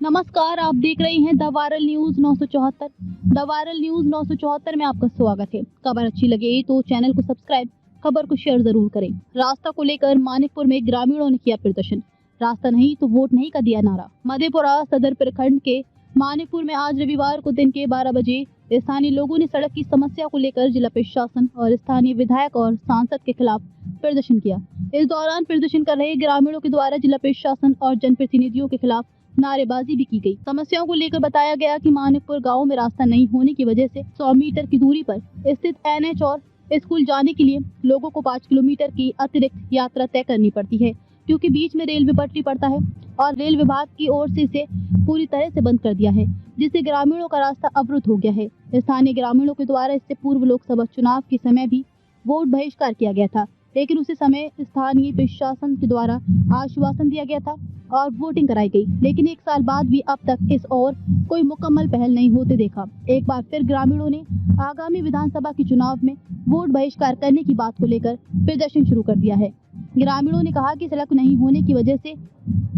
नमस्कार, आप देख रहे हैं the viral news 974। The viral news 974 में आपका स्वागत है। खबर अच्छी लगे तो चैनल को सब्सक्राइब, खबर को शेयर जरूर करें। रास्ता को लेकर मानिकपुर में ग्रामीणों ने किया प्रदर्शन। रास्ता नहीं तो वोट नहीं का दिया नारा। मधेपुरा सदर प्रखंड के मानिकपुर में आज रविवार को दिन के 12 बजे स्थानीय लोगों ने सड़क की समस्या को लेकर जिला प्रशासन और स्थानीय विधायक और सांसद के खिलाफ प्रदर्शन किया। इस दौरान प्रदर्शन कर रहे ग्रामीणों के द्वारा जिला प्रशासन और जनप्रतिनिधियों के खिलाफ नारेबाजी भी की गई। समस्याओं को लेकर बताया गया कि मानिकपुर गांव में रास्ता नहीं होने की वजह से 100 मीटर की दूरी पर स्थित एनएच और स्कूल जाने के लिए लोगों को 5 किलोमीटर की अतिरिक्त यात्रा तय करनी पड़ती है, क्योंकि बीच में रेलवे पटरी पड़ता है और रेल विभाग की ओर से इसे पूरी तरह से बंद कर दिया है, जिससे ग्रामीणों का रास्ता अवरुद्ध हो गया है। स्थानीय ग्रामीणों के द्वारा इससे पूर्व लोकसभा चुनाव के समय भी वोट बहिष्कार किया गया था, लेकिन उसी समय स्थानीय प्रशासन के द्वारा आश्वासन दिया गया था और वोटिंग कराई गई, लेकिन 1 साल बाद भी अब तक इस ओर कोई मुकम्मल पहल नहीं होते देखा। एक बार फिर ग्रामीणों ने आगामी विधानसभा के चुनाव में वोट बहिष्कार करने की बात को लेकर प्रदर्शन शुरू कर दिया है। ग्रामीणों ने कहा कि सड़क नहीं होने की वजह से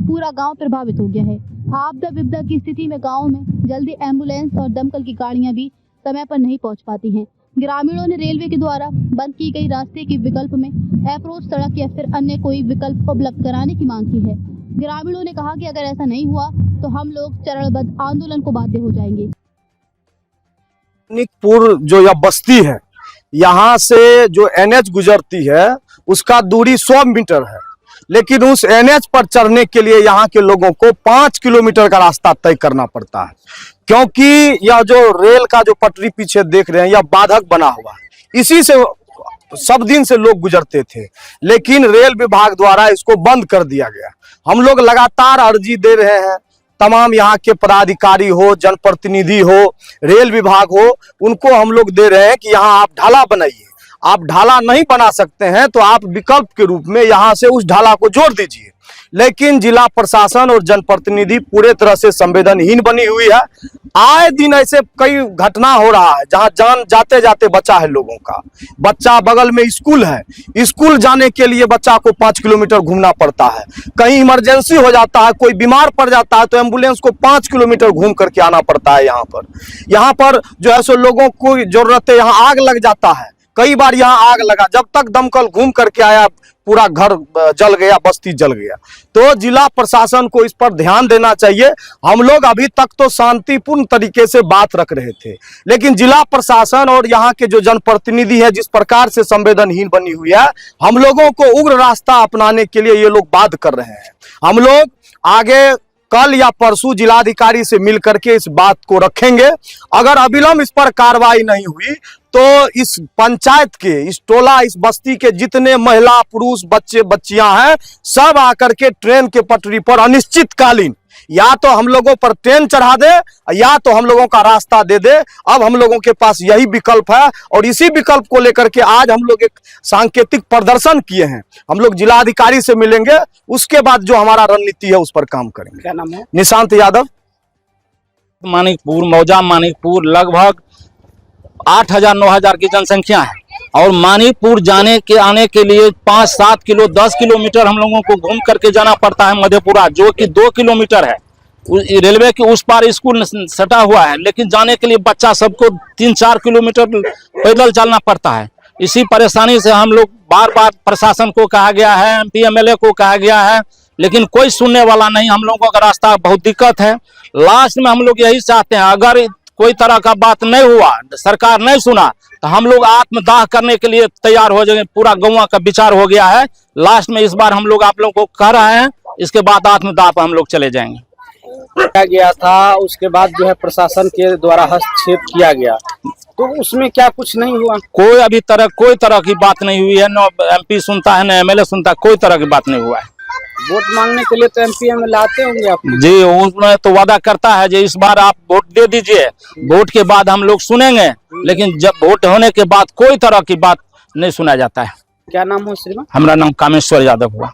पूरा गांव प्रभावित हो गया है। आपदा विपदा की स्थिति में गांव में जल्दी एम्बुलेंस और दमकल की गाड़ियां भी समय पर नहीं पहुंच पाती हैं। ग्रामीणों ने रेलवे के द्वारा बंद की गई रास्ते के विकल्प में अप्रोच सड़क या फिर अन्य कोई विकल्प उपलब्ध कराने की मांग की है। ग्रामीणों ने कहा कि अगर ऐसा नहीं हुआ तो हम लोग चरणबद्ध आंदोलन को बाध्य हो जाएंगे। मानिकपुर जो यह बस्ती है, यहाँ से जो एनएच गुजरती है उसका दूरी 100 मीटर है, लेकिन उस एनएच पर चढ़ने के लिए यहाँ के लोगों को 5 किलोमीटर का रास्ता तय करना पड़ता है, क्योंकि यह जो रेल का जो पटरी पीछे देख रहे हैं यह बाधक बना हुआ है। इसी से सब दिन से लोग गुजरते थे, लेकिन रेल विभाग द्वारा इसको बंद कर दिया गया। हम लोग लगातार अर्जी दे रहे हैं, तमाम यहाँ के पदाधिकारी हो, जनप्रतिनिधि हो, रेल विभाग हो, उनको हम लोग दे रहे हैं कि यहाँ आप ढाला बनाइए। आप ढाला नहीं बना सकते हैं तो आप विकल्प के रूप में यहाँ से उस ढाला को जोड़ दीजिए, लेकिन जिला प्रशासन और जनप्रतिनिधि पूरे तरह से संवेदनहीन बनी हुई है। आए दिन ऐसे कई घटना हो रहा है जहां जान जाते जाते बचा है लोगों का। बच्चा बगल में स्कूल है, स्कूल जाने के लिए बच्चा को 5 किलोमीटर घूमना पड़ता है। कहीं इमरजेंसी हो जाता है, कोई बीमार पड़ जाता है तो एम्बुलेंस को 5 किलोमीटर घूम करके आना पड़ता है। यहाँ पर जो है सो लोगों को जरूरत है, यहाँ आग लग जाता है। कई बार यहाँ आग लगा, जब तक दमकल घूम करके आया पूरा घर जल गया, बस्ती जल गया। तो जिला प्रशासन को इस पर ध्यान देना चाहिए। हम लोग अभी तक तो शांतिपूर्ण तरीके से बात रख रहे थे, लेकिन जिला प्रशासन और यहाँ के जो जनप्रतिनिधि है जिस प्रकार से संवेदनहीन बनी हुई है, हम लोगों को उग्र रास्ता अपनाने के लिए ये लोग बाध्य कर रहे हैं। हम लोग आगे कल या परसों जिलाधिकारी से मिल करके इस बात को रखेंगे। अगर अविलंब इस पर कार्रवाई नहीं हुई तो इस पंचायत के, इस टोला, इस बस्ती के जितने महिला, पुरुष, बच्चे बच्चियां हैं, सब आकर के ट्रेन के पटरी पर अनिश्चितकालीन या तो हम लोगों पर ट्रेन चढ़ा दे या तो हम लोगों का रास्ता दे दे। अब हम लोगों के पास यही विकल्प है और इसी विकल्प को लेकर के आज हम लोग एक सांकेतिक प्रदर्शन किए हैं। हम लोग जिलाधिकारी से मिलेंगे, उसके बाद जो हमारा रणनीति है उस पर काम करेंगे। क्या नाम है? निशांत यादव। मानिकपुर, मौजा मानिकपुर लगभग 8,000-9,000 की जनसंख्या है और मानिकपुर जाने के आने के लिए 5-7 किलो 10 किलोमीटर हम लोगों को घूम करके जाना पड़ता है। मधेपुरा जो कि 2 किलोमीटर है, रेलवे के उस पार स्कूल सटा हुआ है, लेकिन जाने के लिए बच्चा सबको 3-4 किलोमीटर पैदल चलना पड़ता है। इसी परेशानी से हम लोग बार बार प्रशासन को कहा गया है, MP MLA को कहा गया है, लेकिन कोई सुनने वाला नहीं। हम लोगों का रास्ता बहुत दिक्कत है। लास्ट में हम लोग यही चाहते हैं, अगर कोई तरह का बात नहीं हुआ, सरकार नहीं सुना, तो हम लोग आत्मदाह करने के लिए तैयार हो जाएंगे। पूरा गांव का विचार हो गया है। लास्ट में इस बार हम लोग आप लोगों को कह रहे हैं, इसके बाद आत्मदाह पर हम लोग चले जाएंगे। किया गया था, उसके बाद जो है प्रशासन के द्वारा हस्तक्षेप किया गया, तो उसमें क्या कुछ नहीं हुआ? कोई तरह की बात नहीं हुई है। न MP सुनता है, न MLA सुनता है, कोई तरह की बात नहीं हुआ है। वोट मांगने के लिए तो MP MLA आते होंगे आप? जी, उसमें तो वादा करता है जी इस बार आप वोट दे दीजिए, वोट के बाद हम लोग सुनेंगे, लेकिन जब वोट होने के बाद कोई तरह की बात नहीं सुना जाता है। क्या नाम हो श्रीमान? हमारा नाम कामेश्वर यादव हुआ।